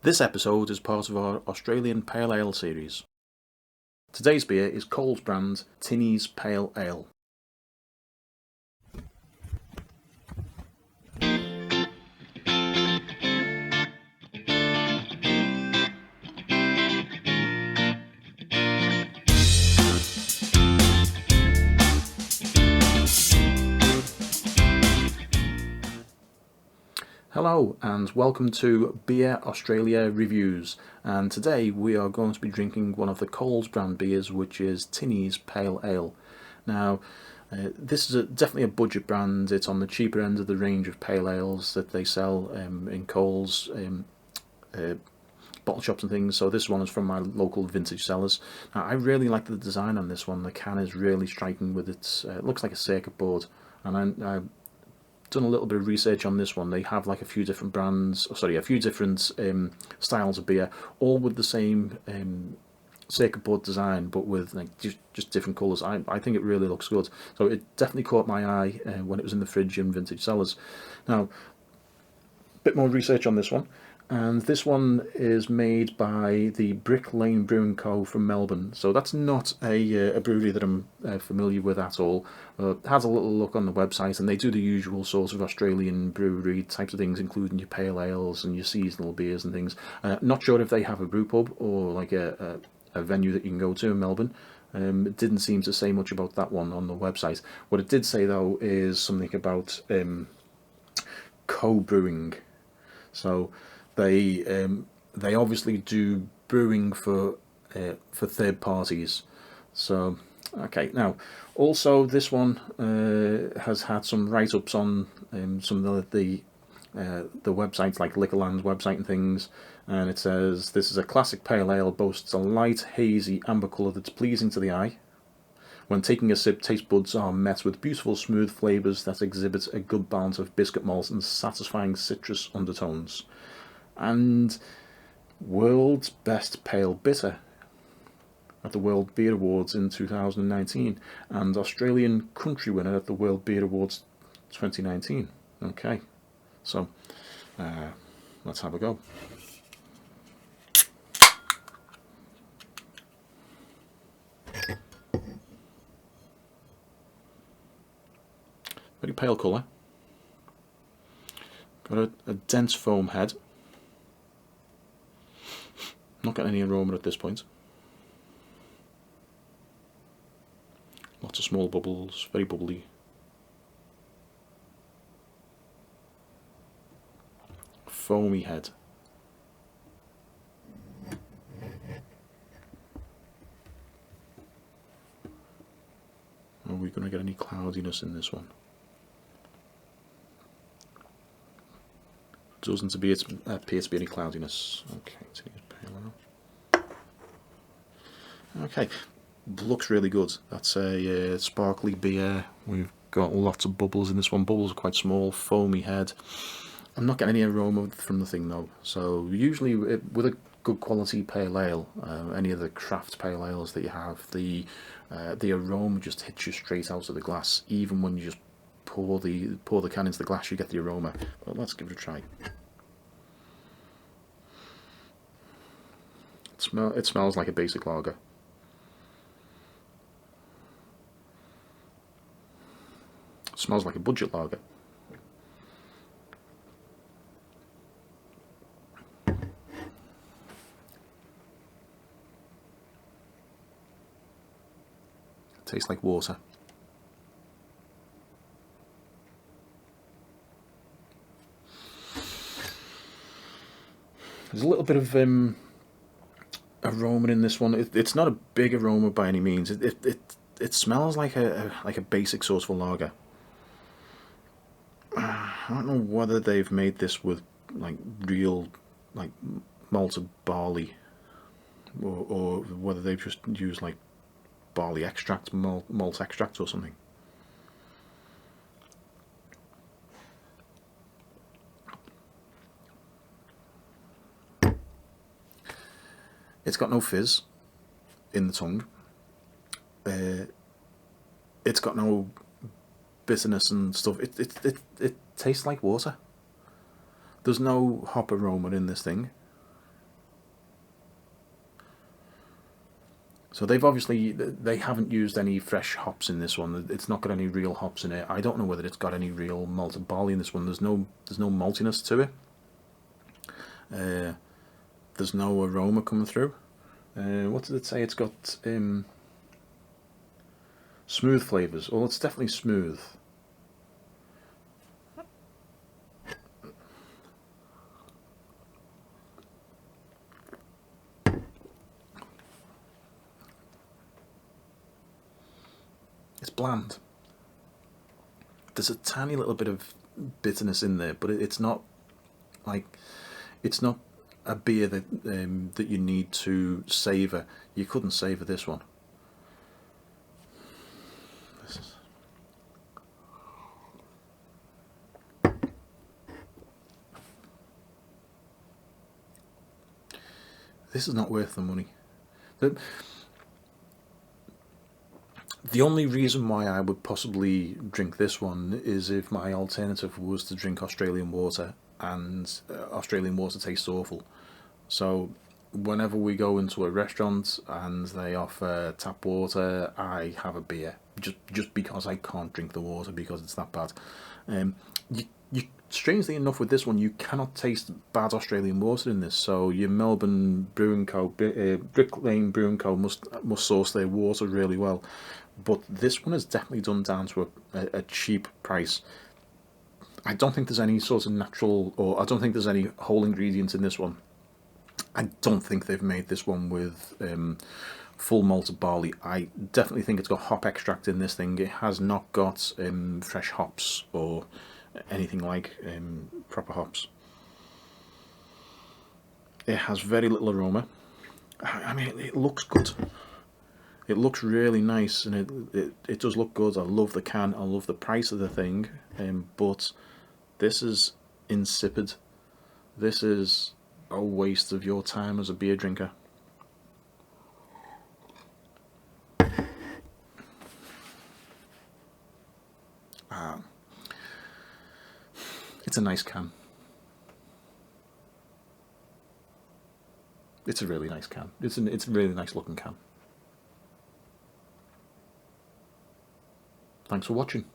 This episode is part of our Australian Pale Ale series. Today's beer is Coles brand Tinnies Pale Ale. Hello and welcome to Beer Australia Reviews, and today we are going to be drinking one of the Coles brand beers, which is Tinnies Pale Ale. Now this is definitely a budget brand. It's on the cheaper end of the range of pale ales that they sell in Coles bottle shops and things. So this one is from my local vintage cellars. Now I really like the design on this one. The can is really striking with its it looks like a circuit board, and I done a little bit of research on this one. They have like a few different brands, a few different styles of beer, all with the same circuit board design, but with like just different colours. I think it really looks good. So it definitely caught my eye when it was in the fridge in vintage cellars. Now, a bit more research on this one. And this one is made by the Brick Lane Brewing Co. from Melbourne. So that's not a brewery that I'm familiar with at all. Had a little look on the website, and they do the usual sort of Australian brewery types of things, including your pale ales and your seasonal beers and things. Not sure if they have a brew pub or like a venue that you can go to in Melbourne. It didn't seem to say much about that one on the website. What it did say, though, is something about co-brewing. So they obviously do brewing for third parties. So okay, now also this one has had some write-ups on some of the websites like Liquorland's website and things, and it says this is a classic pale ale, boasts a light hazy amber colour that's pleasing to the eye. When taking a sip, taste buds are met with beautiful smooth flavours that exhibit a good balance of biscuit malt and satisfying citrus undertones. And World's Best Pale Bitter at the World Beer Awards in 2019, and Australian Country Winner at the World Beer Awards 2019. Okay, so let's have a go. Very pale colour. Got a dense foam head. Not getting any aroma at this point. Lots of small bubbles, very bubbly. Foamy head. Are we going to get any cloudiness in this one? Doesn't appear to be any cloudiness. Okay, okay, looks really good. That's a sparkly beer. We've got lots of bubbles in this one. Bubbles are quite small, foamy head. I'm not getting any aroma from the thing though. So usually with a good quality pale ale, any of the craft pale ales that you have, the aroma just hits you straight out of the glass. Even when you just pour the can into the glass, you get the aroma. But let's give it a try. It smells like a basic lager. It smells like a budget lager. It tastes like water. There's a little bit of aroma in this one. It's not a big aroma by any means. It smells like a basic sort of a lager. I don't know whether they've made this with like real like malted barley, or whether they've just used like barley extract, malt extract or something. It's got no fizz in the tongue. It's got no bitterness and stuff. It tastes like water. There's no hop aroma in this thing. So they've obviously, they haven't used any fresh hops in this one. It's not got any real hops in it. I don't know whether it's got any real malted barley in this one. There's no maltiness to it. There's no aroma coming through. What did it say? It's got smooth flavours. Well, it's definitely smooth. It's bland. There's a tiny little bit of bitterness in there, but it's not like, it's not a beer that you need to savour. You couldn't savour this one. This is not worth the money. The only reason why I would possibly drink this one is if my alternative was to drink Australian water, and Australian water tastes awful. So whenever we go into a restaurant and they offer tap water, I have a beer, just because I can't drink the water because it's that bad. You strangely enough, with this one, you cannot taste bad Australian water in this. So your Melbourne Brewing Co, Brick Lane Brewing Co must source their water really well. But this one is definitely done down to a cheap price. I don't think there's any sort of natural, or I don't think there's any whole ingredients in this one. I don't think they've made this one with full malted barley. I definitely think it's got hop extract in this thing. It has not got fresh hops or anything like proper hops. It has very little aroma. I mean, it looks good. It looks really nice, and it does look good. I love the can. I love the price of the thing, but this is insipid. This is a waste of your time as a beer drinker. It's a nice can. It's a really nice can. It's a really nice looking can. Thanks for watching.